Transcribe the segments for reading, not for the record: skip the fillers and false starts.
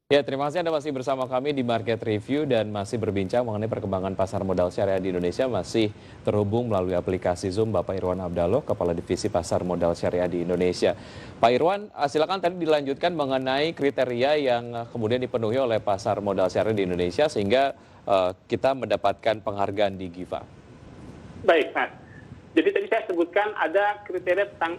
Ya, terima kasih Anda masih bersama kami di Market Review dan masih berbincang mengenai perkembangan pasar modal syariah di Indonesia. Masih terhubung melalui aplikasi Zoom Bapak Irwan Abdallah, Kepala Divisi Pasar Modal Syariah di Indonesia. Pak Irwan, silakan tadi dilanjutkan mengenai kriteria yang kemudian dipenuhi oleh pasar modal syariah di Indonesia sehingga kita mendapatkan penghargaan di GIFA. Baik, Mas. Jadi tadi saya sebutkan ada kriteria tentang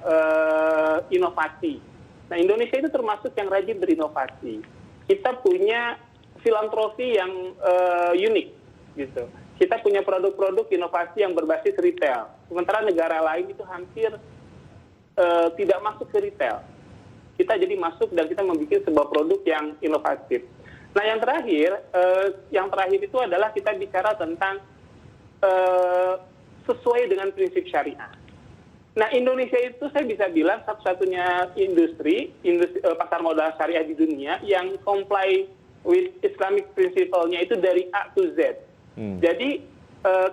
inovasi. Nah, Indonesia itu termasuk yang rajin berinovasi. Kita punya filantropi yang unik, gitu. Kita punya produk-produk inovasi yang berbasis retail. Sementara negara lain itu hampir tidak masuk ke retail. Kita jadi masuk dan kita membuat sebuah produk yang inovatif. Nah, yang terakhir itu adalah kita bicara tentang sesuai dengan prinsip syariah. Nah, Indonesia itu saya bisa bilang satu-satunya industri pasar modal syariah di dunia yang comply with Islamic principle-nya itu dari A to Z. Jadi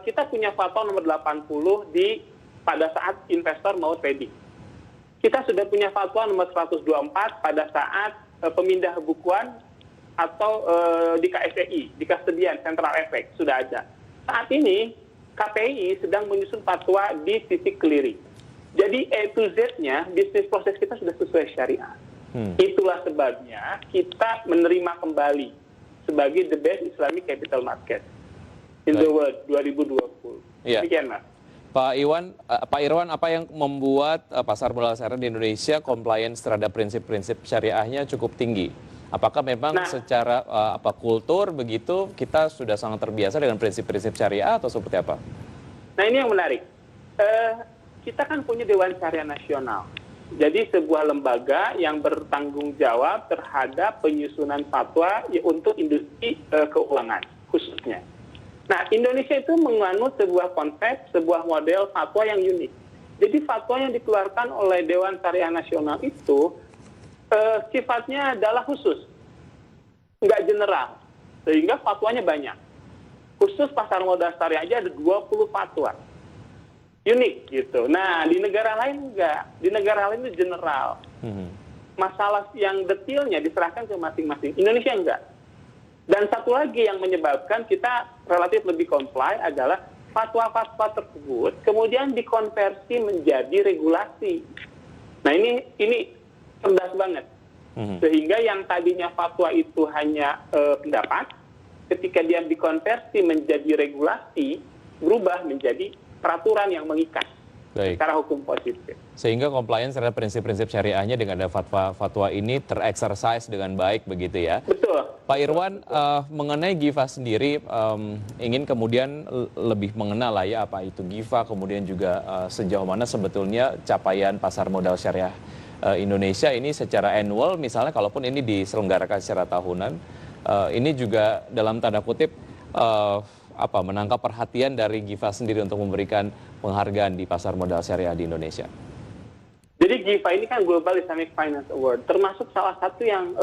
kita punya fatwa nomor 80 pada saat investor mau trading. Kita sudah punya fatwa nomor 124 pada saat pemindah bukuan atau di KSEI, di Custodian Central Effect sudah ada. Saat ini KPI sedang menyusun fatwa di sisi clearing. Jadi A to Z-nya, bisnis proses kita sudah sesuai syariah. Itulah sebabnya kita menerima kembali sebagai the best Islamic capital market in the world 2020. Ya. Demikian, Mas. Pak Irwan, apa yang membuat pasar modal syariah di Indonesia compliance terhadap prinsip-prinsip syariahnya cukup tinggi? Apakah memang secara kultur begitu kita sudah sangat terbiasa dengan prinsip-prinsip syariah atau seperti apa? Nah, ini yang menarik. Kita kan punya Dewan Syariah Nasional. Jadi sebuah lembaga yang bertanggung jawab terhadap penyusunan fatwa untuk industri keuangan khususnya. Nah, Indonesia itu menganut sebuah konsep, sebuah model fatwa yang unik. Jadi fatwa yang dikeluarkan oleh Dewan Syariah Nasional itu sifatnya adalah khusus, nggak general, sehingga fatwanya banyak. Khusus pasar modal syariah aja ada 20 fatwa. Unik gitu. Nah, di negara lain enggak. Di negara lain itu general. Masalah yang detailnya diserahkan ke masing-masing. Indonesia enggak. Dan satu lagi yang menyebabkan kita relatif lebih comply adalah fatwa-fatwa tersebut kemudian dikonversi menjadi regulasi. Nah, ini cerdas banget. Sehingga yang tadinya fatwa itu hanya pendapat, ketika dia dikonversi menjadi regulasi, berubah menjadi peraturan yang mengikat secara hukum positif. Sehingga compliance terhadap prinsip-prinsip syariahnya dengan ada fatwa ini terexercise dengan baik begitu ya. Betul. Pak Irwan, mengenai GIFA sendiri, ingin kemudian lebih mengenal lah ya apa itu GIFA, kemudian juga sejauh mana sebetulnya capaian pasar modal syariah Indonesia ini secara annual, misalnya kalaupun ini diselenggarakan secara tahunan, ini juga dalam tanda kutip menangkap perhatian dari GIFA sendiri untuk memberikan penghargaan di pasar modal syariah di Indonesia. Jadi GIFA ini kan Global Islamic Finance Award, termasuk salah satu yang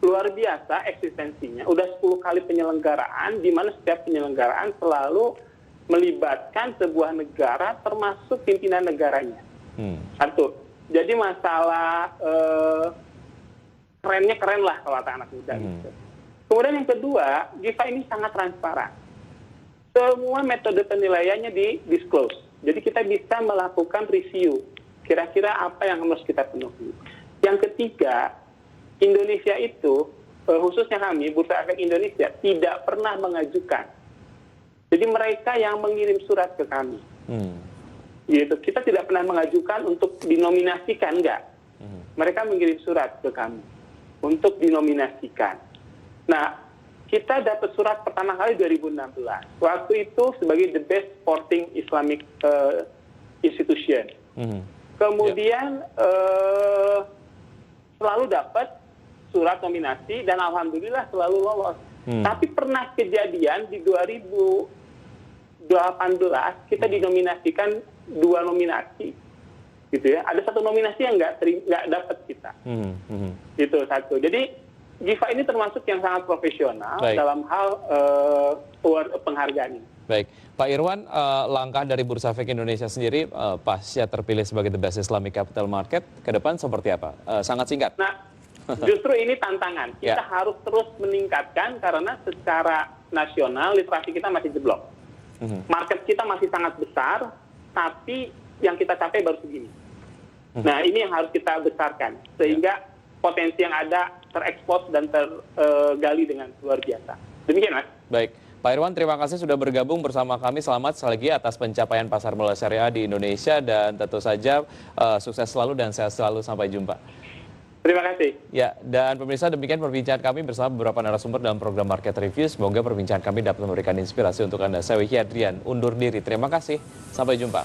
luar biasa eksistensinya. Udah 10 kali penyelenggaraan, di mana setiap penyelenggaraan selalu melibatkan sebuah negara termasuk pimpinan negaranya. Satu. Jadi masalah kerennya keren lah kalau kata anak muda gitu. Kemudian yang kedua, GIFA ini sangat transparan. Semua metode penilaiannya di-disclose. Jadi kita bisa melakukan review. Kira-kira apa yang harus kita penuhi. Yang ketiga, Indonesia itu, khususnya kami, Bursa Efek Indonesia, tidak pernah mengajukan. Jadi mereka yang mengirim surat ke kami. Gitu. Kita tidak pernah mengajukan untuk dinominasikan, enggak. Mereka mengirim surat ke kami untuk dinominasikan. Nah, kita dapat surat pertama kali 2016. Waktu itu sebagai the best sporting Islamic institution. Kemudian selalu dapat surat nominasi dan alhamdulillah selalu lolos. Tapi pernah kejadian di 2018 kita dinominasikan 2 nominasi. Gitu ya. Ada 1 nominasi yang nggak dapat kita. Itu satu. Jadi GIFA ini termasuk yang sangat profesional dalam hal penghargaan ini. Baik, Pak Irwan, langkah dari Bursa Efek Indonesia sendiri pasca terpilih sebagai the best Islamic capital market ke depan seperti apa? Sangat singkat. Nah, Justru ini tantangan. Kita harus terus meningkatkan karena secara nasional literasi kita masih jeblok. Market kita masih sangat besar, tapi yang kita capai baru segini. Nah, ini yang harus kita besarkan sehingga potensi yang ada terekspos dan tergali dengan luar biasa. Demikian, Mas. Baik. Pak Irwan, terima kasih sudah bergabung bersama kami. Selamat sekali lagi atas pencapaian pasar modal syariah di Indonesia dan tentu saja sukses selalu dan sehat selalu. Sampai jumpa. Terima kasih. Ya, dan pemirsa, demikian perbincangan kami bersama beberapa narasumber dalam program Market Review. Semoga perbincangan kami dapat memberikan inspirasi untuk Anda. Saya Wiki Adrian, undur diri. Terima kasih. Sampai jumpa.